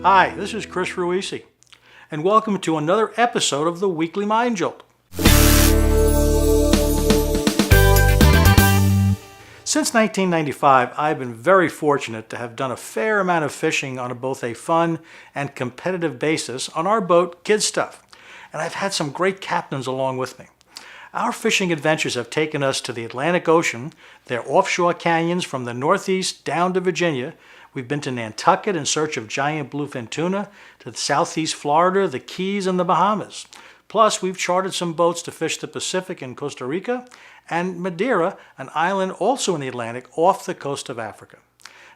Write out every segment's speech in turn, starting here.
Hi, this is Chris Ruisi, and welcome to another episode of the Weekly Mind Jolt. Since 1995, I've been very fortunate to have done a fair amount of fishing on both a fun and competitive basis on our boat, Kid Stuff, and I've had some great captains along with me. Our fishing adventures have taken us to the Atlantic Ocean, their offshore canyons from the Northeast down to Virginia. We've been to Nantucket in search of giant bluefin tuna, to Southeast Florida, the Keys, and the Bahamas. Plus, we've chartered some boats to fish the Pacific in Costa Rica and Madeira, an island also in the Atlantic off the coast of Africa.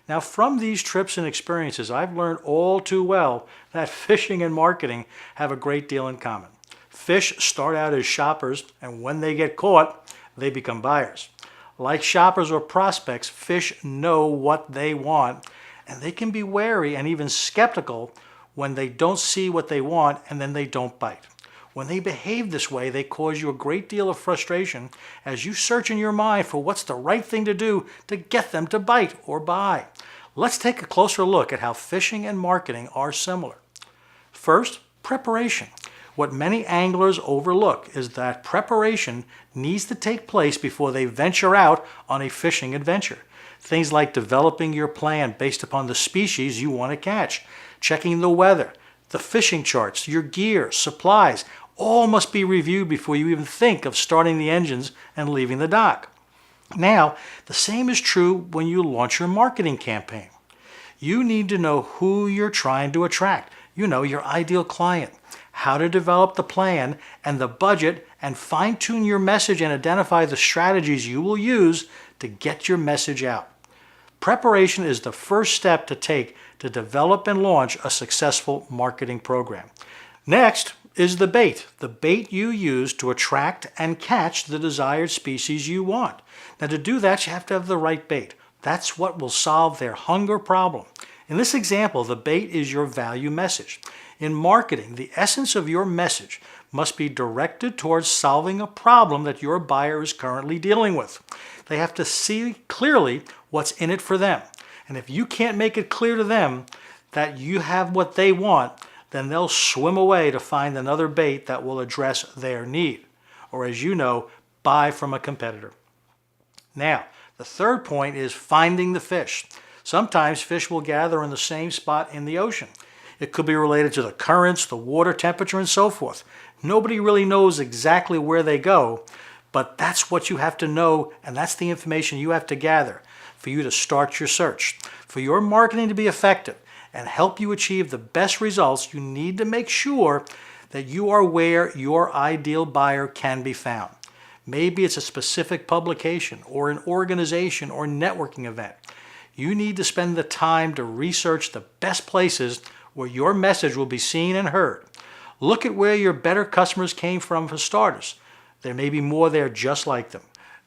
Now, from these trips and experiences, I've learned all too well that fishing and marketing have a great deal in common. Fish start out as shoppers, and when they get caught, they become buyers. Like shoppers or prospects, fish know what they want, and they can be wary and even skeptical when they don't see what they want and then they don't bite. When they behave this way, they cause you a great deal of frustration as you search in your mind for what's the right thing to do to get them to bite or buy. Let's take a closer look at how fishing and marketing are similar. First, preparation. What many anglers overlook is that preparation needs to take place before they venture out on a fishing adventure. Things like developing your plan based upon the species you want to catch, checking the weather, the fishing charts, your gear, supplies, all must be reviewed before you even think of starting the engines and leaving the dock. Now, the same is true when you launch your marketing campaign. You need to know who you're trying to attract, your ideal client, how to develop the plan and the budget, and fine-tune your message and identify the strategies you will use to get your message out. Preparation is the first step to take to develop and launch a successful marketing program. Next is the bait you use to attract and catch the desired species you want. Now, to do that, you have to have the right bait. That's what will solve their hunger problem. In this example, the bait is your value message. In marketing, the essence of your message must be directed towards solving a problem that your buyer is currently dealing with. They have to see clearly what's in it for them. And if you can't make it clear to them that you have what they want, then they'll swim away to find another bait that will address their need. Or, as you know, buy from a competitor. Now, the third point is finding the fish. Sometimes fish will gather in the same spot in the ocean. It could be related to the currents, the water temperature, and so forth. Nobody really knows exactly where they go, but that's what you have to know, and that's the information you have to gather for you to start your search. For your marketing to be effective and help you achieve the best results, you need to make sure that you are where your ideal buyer can be found. Maybe it's a specific publication or an organization or networking event. You need to spend the time to research the best places where your message will be seen and heard. Look at where your better customers came from for starters. There may be more there just like them.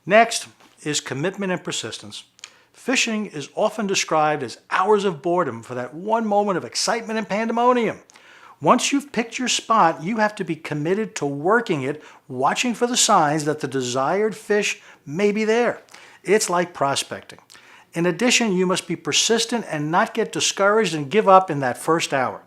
Next is commitment and persistence. Fishing is often described as hours of boredom for that one moment of excitement and pandemonium. Once you've picked your spot, you have to be committed to working it, watching for the signs that the desired fish may be there. It's like prospecting. In addition, you must be persistent and not get discouraged and give up in that first hour.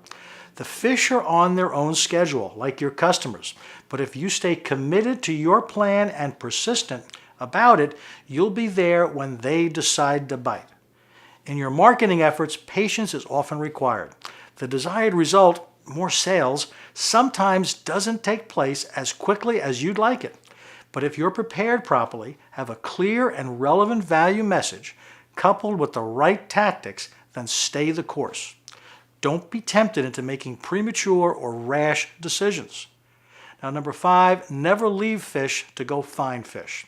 The fish are on their own schedule, like your customers. But if you stay committed to your plan and persistent about it, you'll be there when they decide to bite. In your marketing efforts, patience is often required. The desired result, more sales, sometimes doesn't take place as quickly as you'd like it. But if you're prepared properly, have a clear and relevant value message, coupled with the right tactics, then stay the course. Don't be tempted into making premature or rash decisions. Now, number 5, never leave fish to go find fish.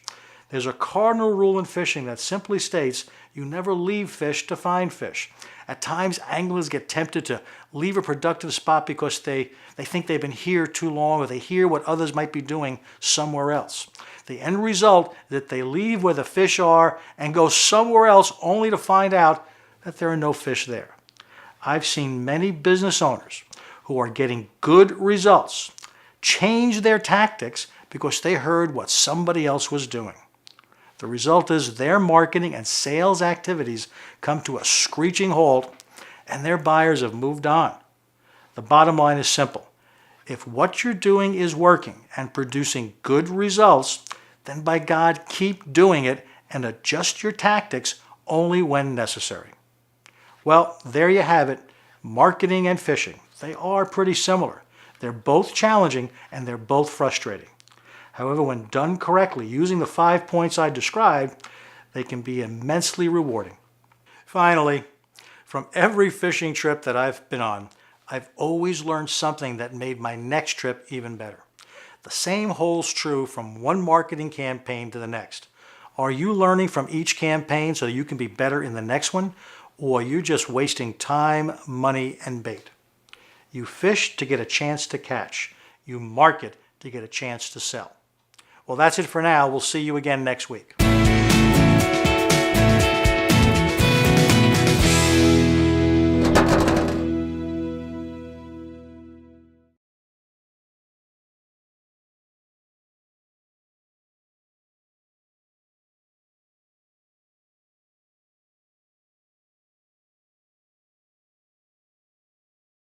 There's a cardinal rule in fishing that simply states you never leave fish to find fish. At times, anglers get tempted to leave a productive spot because they think they've been here too long, or they hear what others might be doing somewhere else. The end result is that they leave where the fish are and go somewhere else only to find out that there are no fish there. I've seen many business owners who are getting good results change their tactics because they heard what somebody else was doing. The result is their marketing and sales activities come to a screeching halt, and their buyers have moved on. The bottom line is simple. If what you're doing is working and producing good results, then by God, keep doing it and adjust your tactics only when necessary. Well, there you have it. Marketing and fishing. They are pretty similar. They're both challenging and they're both frustrating. However, when done correctly, using the 5 points I described, they can be immensely rewarding. Finally, from every fishing trip that I've been on, I've always learned something that made my next trip even better. The same holds true from one marketing campaign to the next. Are you learning from each campaign so you can be better in the next one? Or are you just wasting time, money, and bait? You fish to get a chance to catch. You market to get a chance to sell. Well, that's it for now. We'll see you again next week.